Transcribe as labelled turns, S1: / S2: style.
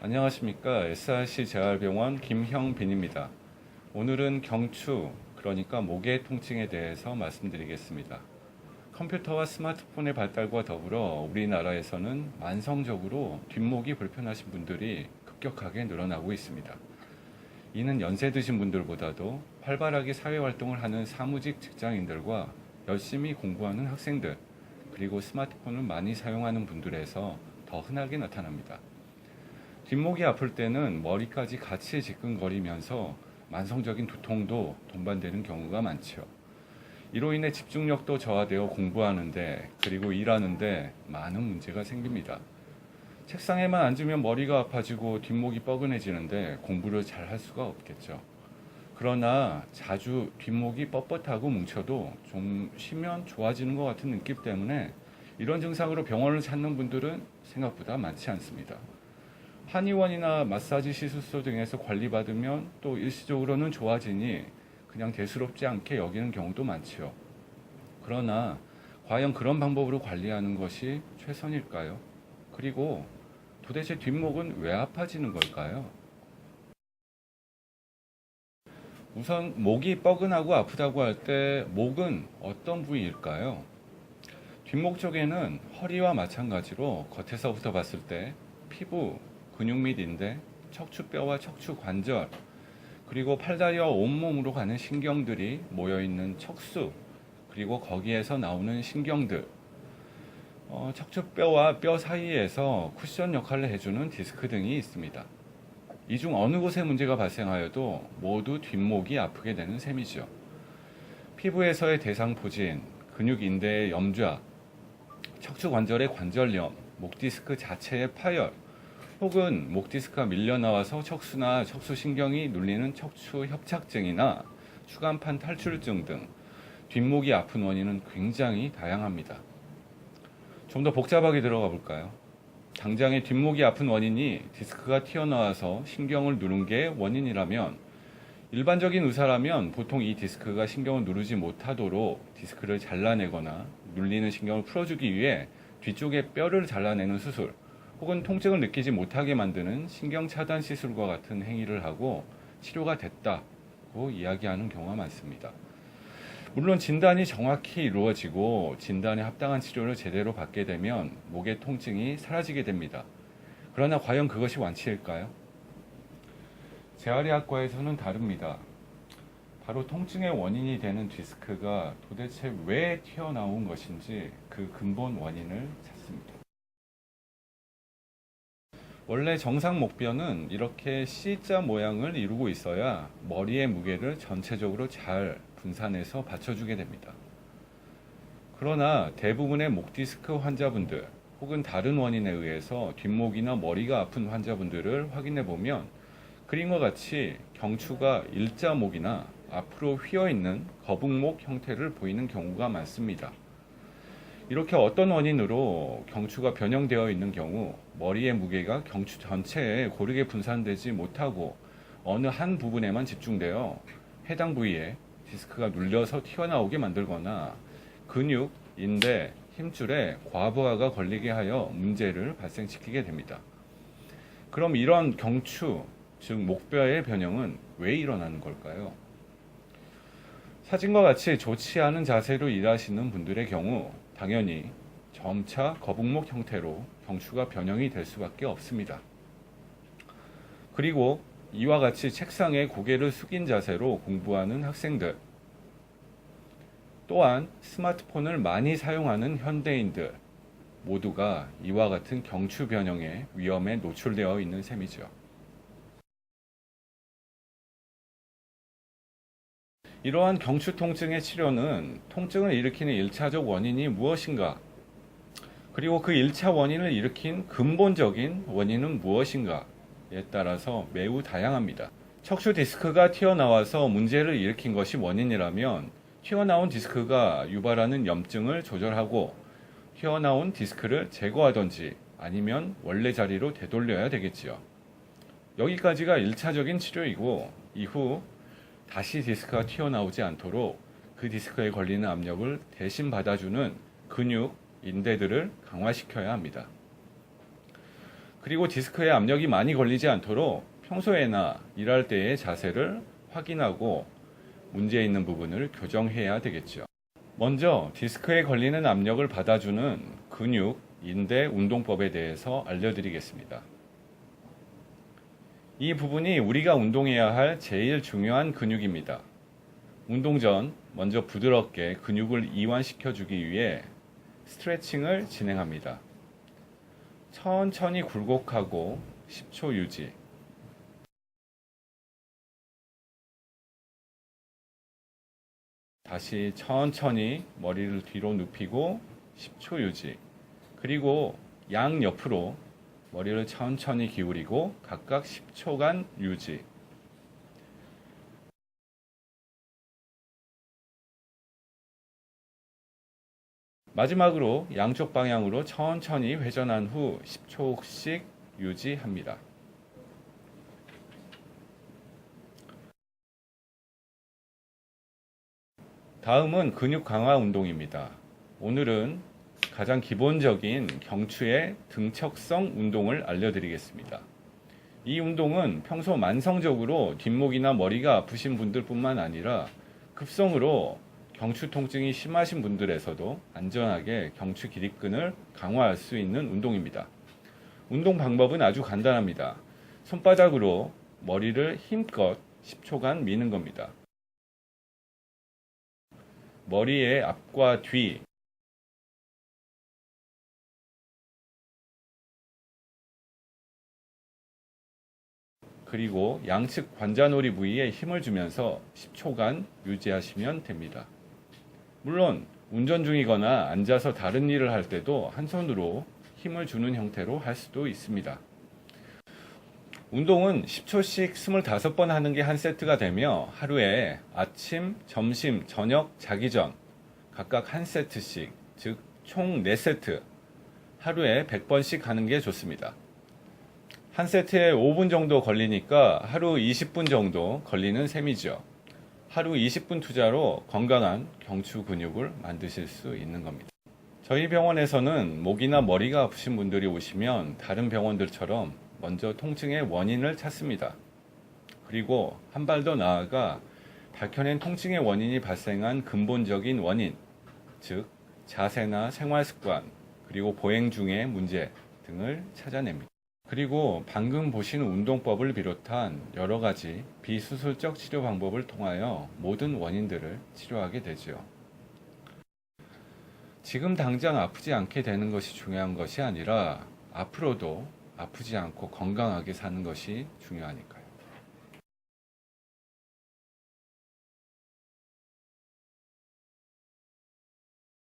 S1: 안녕하십니까. SRC 재활병원 김형빈입니다. 오늘은 경추, 그러니까 목의 통증에 대해서 말씀드리겠습니다. 컴퓨터와 스마트폰의 발달과 더불어 우리나라에서는 만성적으로 뒷목이 불편하신 분들이 급격하게 늘어나고 있습니다. 이는 연세 드신 분들보다도 활발하게 사회활동을 하는 사무직 직장인들과 열심히 공부하는 학생들, 그리고 스마트폰을 많이 사용하는 분들에서 더 흔하게 나타납니다. 뒷목이 아플 때는 머리까지 같이 지끈거리면서 만성적인 두통도 동반되는 경우가 많죠. 이로 인해 집중력도 저하되어 공부하는데 그리고 일하는데 많은 문제가 생깁니다. 책상에만 앉으면 머리가 아파지고 뒷목이 뻐근해지는데 공부를 잘 할 수가 없겠죠. 그러나 자주 뒷목이 뻣뻣하고 뭉쳐도 좀 쉬면 좋아지는 것 같은 느낌 때문에 이런 증상으로 병원을 찾는 분들은 생각보다 많지 않습니다. 한의원이나 마사지 시술소 등에서 관리받으면 또 일시적으로는 좋아지니 그냥 대수롭지 않게 여기는 경우도 많죠. 그러나 과연 그런 방법으로 관리하는 것이 최선일까요? 그리고 도대체 뒷목은 왜 아파지는 걸까요? 우선 목이 뻐근하고 아프다고 할 때 목은 어떤 부위일까요? 뒷목 쪽에는 허리와 마찬가지로 겉에서부터 봤을 때 피부, 근육 및 인대, 척추뼈와 척추관절, 그리고 팔다리와 온몸으로 가는 신경들이 모여있는 척수, 그리고 거기에서 나오는 신경들, 척추뼈와 뼈 사이에서 쿠션 역할을 해주는 디스크 등이 있습니다. 이 중 어느 곳에 문제가 발생하여도 모두 뒷목이 아프게 되는 셈이죠. 피부에서의 대상포진, 근육 인대의 염좌, 척추관절의 관절염, 목 디스크 자체의 파열, 혹은 목 디스크가 밀려나와서 척수나 척수신경이 눌리는 척추 협착증이나 추간판 탈출증 등 뒷목이 아픈 원인은 굉장히 다양합니다. 좀 더 복잡하게 들어가 볼까요? 당장의 뒷목이 아픈 원인이 디스크가 튀어나와서 신경을 누른 게 원인이라면 일반적인 의사라면 보통 이 디스크가 신경을 누르지 못하도록 디스크를 잘라내거나 눌리는 신경을 풀어주기 위해 뒤쪽의 뼈를 잘라내는 수술, 혹은 통증을 느끼지 못하게 만드는 신경 차단 시술과 같은 행위를 하고 치료가 됐다고 이야기하는 경우가 많습니다. 물론 진단이 정확히 이루어지고 진단에 합당한 치료를 제대로 받게 되면 목의 통증이 사라지게 됩니다. 그러나 과연 그것이 완치일까요? 재활의학과에서는 다릅니다. 바로 통증의 원인이 되는 디스크가 도대체 왜 튀어나온 것인지 그 근본 원인을 찾습니다. 원래 정상 목뼈는 이렇게 C자 모양을 이루고 있어야 머리의 무게를 전체적으로 잘 분산해서 받쳐주게 됩니다. 그러나 대부분의 목 디스크 환자분들 혹은 다른 원인에 의해서 뒷목이나 머리가 아픈 환자분들을 확인해 보면 그림과 같이 경추가 일자목이나 앞으로 휘어있는 거북목 형태를 보이는 경우가 많습니다. 이렇게 어떤 원인으로 경추가 변형되어 있는 경우 머리의 무게가 경추 전체에 고르게 분산되지 못하고 어느 한 부분에만 집중되어 해당 부위에 디스크가 눌려서 튀어나오게 만들거나 근육, 인대, 힘줄에 과부하가 걸리게 하여 문제를 발생시키게 됩니다. 그럼 이런 경추, 즉 목뼈의 변형은 왜 일어나는 걸까요? 사진과 같이 좋지 않은 자세로 일하시는 분들의 경우 당연히 점차 거북목 형태로 경추가 변형이 될 수밖에 없습니다. 그리고 이와 같이 책상에 고개를 숙인 자세로 공부하는 학생들, 또한 스마트폰을 많이 사용하는 현대인들 모두가 이와 같은 경추 변형의 위험에 노출되어 있는 셈이죠. 이러한 경추 통증의 치료는 통증을 일으키는 1차적 원인이 무엇인가? 그리고 그 1차 원인을 일으킨 근본적인 원인은 무엇인가에 따라서 매우 다양합니다. 척추 디스크가 튀어나와서 문제를 일으킨 것이 원인이라면 튀어나온 디스크가 유발하는 염증을 조절하고 튀어나온 디스크를 제거하던지 아니면 원래 자리로 되돌려야 되겠지요. 여기까지가 1차적인 치료이고 이후 다시 디스크가 튀어나오지 않도록 그 디스크에 걸리는 압력을 대신 받아주는 근육, 인대들을 강화시켜야 합니다. 그리고 디스크에 압력이 많이 걸리지 않도록 평소에나 일할 때의 자세를 확인하고 문제 있는 부분을 교정해야 되겠죠. 먼저 디스크에 걸리는 압력을 받아주는 근육, 인대 운동법에 대해서 알려드리겠습니다. 이 부분이 우리가 운동해야 할 제일 중요한 근육입니다. 운동 전 먼저 부드럽게 근육을 이완시켜 주기 위해 스트레칭을 진행합니다. 천천히 굴곡하고 10초 유지. 다시 천천히 머리를 뒤로 눕히고 10초 유지. 그리고 양옆으로 머리를 천천히 기울이고 각각 10초간 유지. 마지막으로 양쪽 방향으로 천천히 회전한 후 10초씩 유지합니다. 다음은 근육 강화 운동입니다. 오늘은 가장 기본적인 경추의 등척성 운동을 알려드리겠습니다. 이 운동은 평소 만성적으로 뒷목이나 머리가 아프신 분들뿐만 아니라 급성으로 경추 통증이 심하신 분들에서도 안전하게 경추 기립근을 강화할 수 있는 운동입니다. 운동 방법은 아주 간단합니다. 손바닥으로 머리를 힘껏 10초간 미는 겁니다. 머리의 앞과 뒤, 그리고 양측 관자놀이 부위에 힘을 주면서 10초간 유지하시면 됩니다. 물론 운전 중이거나 앉아서 다른 일을 할 때도 한 손으로 힘을 주는 형태로 할 수도 있습니다. 운동은 10초씩 25번 하는 게 한 세트가 되며 하루에 아침, 점심, 저녁, 자기 전 각각 한 세트씩, 즉 총 4세트 하루에 100번씩 하는 게 좋습니다. 한 세트에 5분 정도 걸리니까 하루 20분 정도 걸리는 셈이죠. 하루 20분 투자로 건강한 경추 근육을 만드실 수 있는 겁니다. 저희 병원에서는 목이나 머리가 아프신 분들이 오시면 다른 병원들처럼 먼저 통증의 원인을 찾습니다. 그리고 한 발 더 나아가 밝혀낸 통증의 원인이 발생한 근본적인 원인, 즉 자세나 생활 습관, 그리고 보행 중의 문제 등을 찾아냅니다. 그리고 방금 보신 운동법을 비롯한 여러 가지 비수술적 치료 방법을 통하여 모든 원인들을 치료하게 되죠. 지금 당장 아프지 않게 되는 것이 중요한 것이 아니라 앞으로도 아프지 않고 건강하게 사는 것이 중요하니까요.